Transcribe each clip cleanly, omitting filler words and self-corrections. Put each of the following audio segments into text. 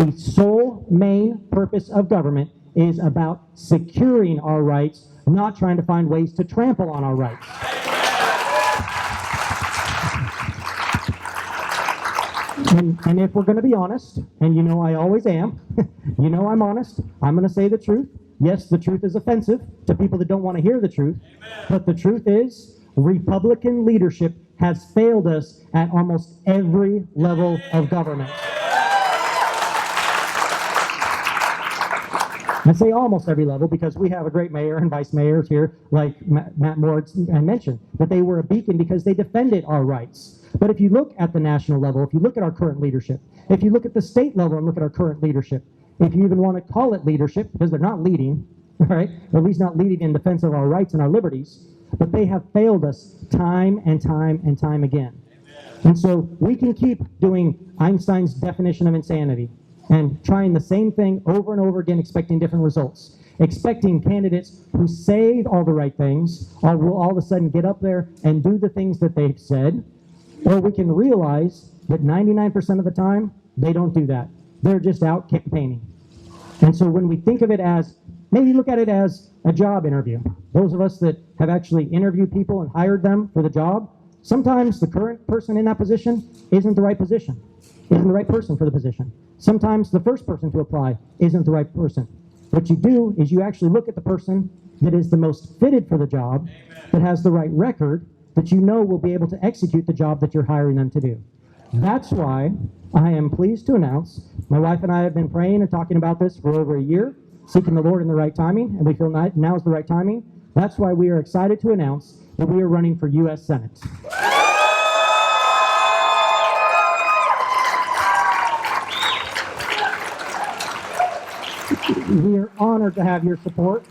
The sole main purpose of government is about securing our rights, not trying to find ways to trample on our rights. And if we're going to be honest, and you know I always am, you know I'm honest, I'm going to say the truth. Yes, the truth is offensive to people that don't want to hear the truth, but the truth is Republican leadership has failed us at almost every level of government. I say almost every level because we have a great mayor and vice mayors here, like Matt Moore mentioned, that they were a beacon because they defended our rights. But if you look at the national level, if you look at our current leadership, if you look at the state level and look at our current leadership, if you even want to call it leadership, because they're not leading, right? Or at least not leading in defense of our rights and our liberties, but they have failed us time and time and time again. And so we can keep doing Einstein's definition of insanity and trying the same thing over and over again, expecting different results, expecting candidates who say all the right things will all of a sudden get up there and do the things that they've said, or we can realize that 99% of the time, they don't do that. They're just out campaigning. And so when we think of it as, maybe look at it as a job interview. Those of us that have actually interviewed people and hired them for the job, sometimes the current person in that position isn't the right position, isn't the right person for the position. Sometimes the first person to apply isn't the right person. What you do is you actually look at the person that is the most fitted for the job, that has the right record, that you know will be able to execute the job that you're hiring them to do. That's why I am pleased to announce, my wife and I have been praying and talking about this for over a year, seeking the Lord in the right timing, and we feel now is the right timing. That's why we are excited to announce that we are running for U.S. Senate. We are honored to have your support.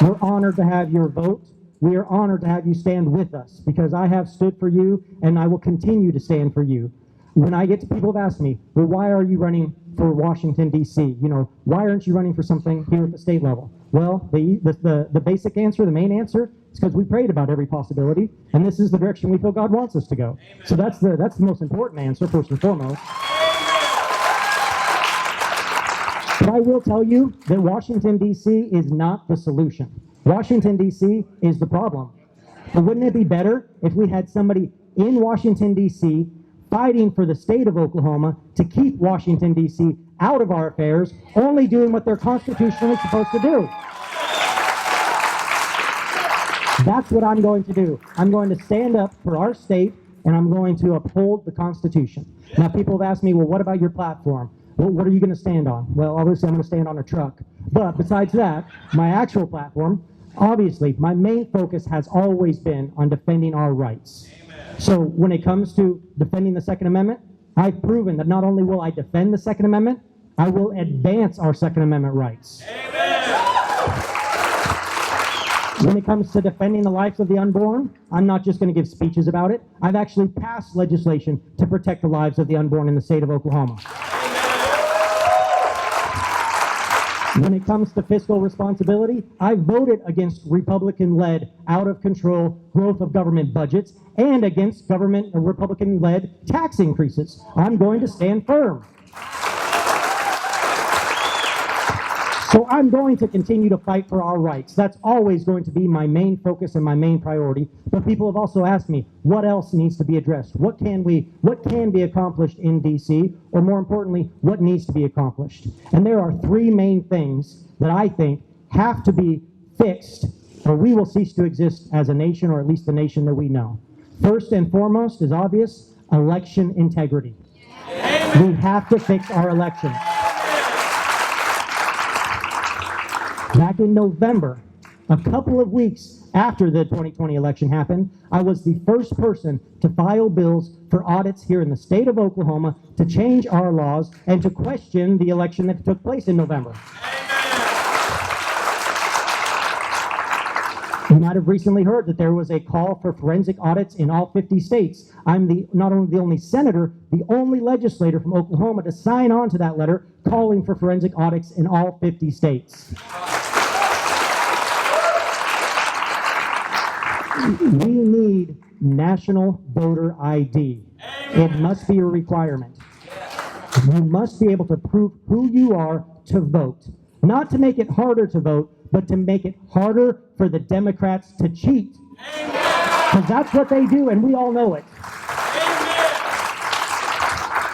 We're honored to have your vote. We are honored to have you stand with us because I have stood for you and I will continue to stand for you. When I get to people have asked me, well, why are you running for Washington, D.C.? You know, why aren't you running for something here at the state level? Well, the basic answer, the main answer, is because we prayed about every possibility, and this is the direction we feel God wants us to go. Amen. So that's the most important answer, first and foremost. But I will tell you that Washington, D.C. is not the solution. Washington, D.C. is the problem. But wouldn't it be better if we had somebody in Washington, D.C. fighting for the state of Oklahoma to keep Washington, D.C. out of our affairs, only doing what they're constitutionally supposed to do? That's what I'm going to do. I'm going to stand up for our state, and I'm going to uphold the Constitution. Now, people have asked me, well, what about your platform? Well, what are you going to stand on? Well, obviously, I'm going to stand on a truck. But besides that, my actual platform, obviously, my main focus has always been on defending our rights. Amen. So when it comes to defending the Second Amendment, I've proven that not only will I defend the Second Amendment, I will advance our Second Amendment rights. Amen. When it comes to defending the lives of the unborn, I'm not just going to give speeches about it. I've actually passed legislation to protect the lives of the unborn in the state of Oklahoma. When it comes to fiscal responsibility, I voted against Republican-led, out-of-control growth of government budgets and against government Republican-led tax increases. I'm going to stand firm. So I'm going to continue to fight for our rights. That's always going to be my main focus and my main priority. But people have also asked me, what else needs to be addressed? What can be accomplished in D.C., or more importantly, what needs to be accomplished? And there are three main things that I think have to be fixed, or we will cease to exist as a nation, or at least the nation that we know. First and foremost is obvious: election integrity. We have to fix our elections. Back in November, a couple of weeks after the 2020 election happened, I was the first person to file bills for audits here in the state of Oklahoma to change our laws and to question the election that took place in November. You might have recently heard that there was a call for forensic audits in all 50 states. I'm not only the only senator, the only legislator from Oklahoma to sign on to that letter calling for forensic audits in all 50 states. We need national voter ID. It must be a requirement. You must be able to prove who you are to vote. Not to make it harder to vote, but to make it harder for the Democrats to cheat. Because that's what they do, and we all know it.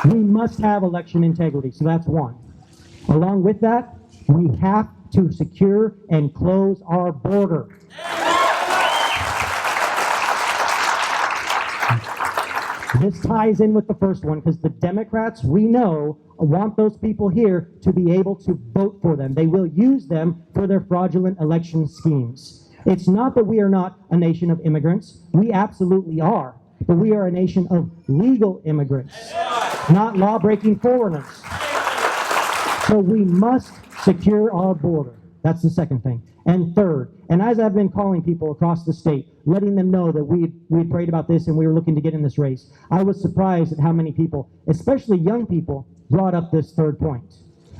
We must have election integrity, so that's one. Along with that, we have to secure and close our border. This ties in with the first one because the Democrats, we know, want those people here to be able to vote for them. They will use them for their fraudulent election schemes. It's not that we are not a nation of immigrants. We absolutely are. But we are a nation of legal immigrants, not law-breaking foreigners. So we must secure our border. That's the second thing. And third, and as I've been calling people across the state, letting them know that we prayed about this and we were looking to get in this race, I was surprised at how many people, especially young people, brought up this third point.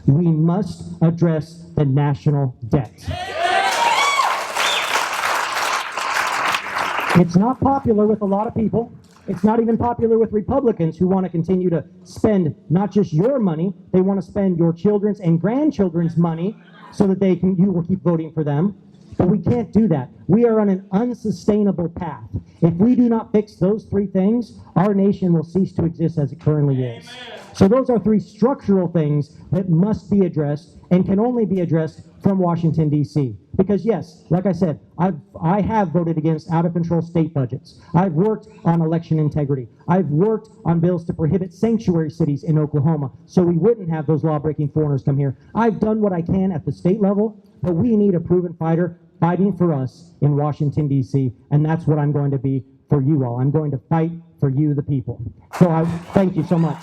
We must address the national debt. It's not popular with a lot of people. It's not even popular with Republicans who want to continue to spend not just your money, they want to spend your children's and grandchildren's money so that you will keep voting for them. But we can't do that. We are on an unsustainable path. If we do not fix those three things, our nation will cease to exist as it currently is. So those are three structural things that must be addressed and can only be addressed from Washington, D.C. Because yes, like I said, I have voted against out-of-control state budgets. I've worked on election integrity. I've worked on bills to prohibit sanctuary cities in Oklahoma so we wouldn't have those law-breaking foreigners come here. I've done what I can at the state level, but we need a proven fighter fighting for us in Washington, D.C., and that's what I'm going to be for you all. I'm going to fight for you, the people. So I thank you so much.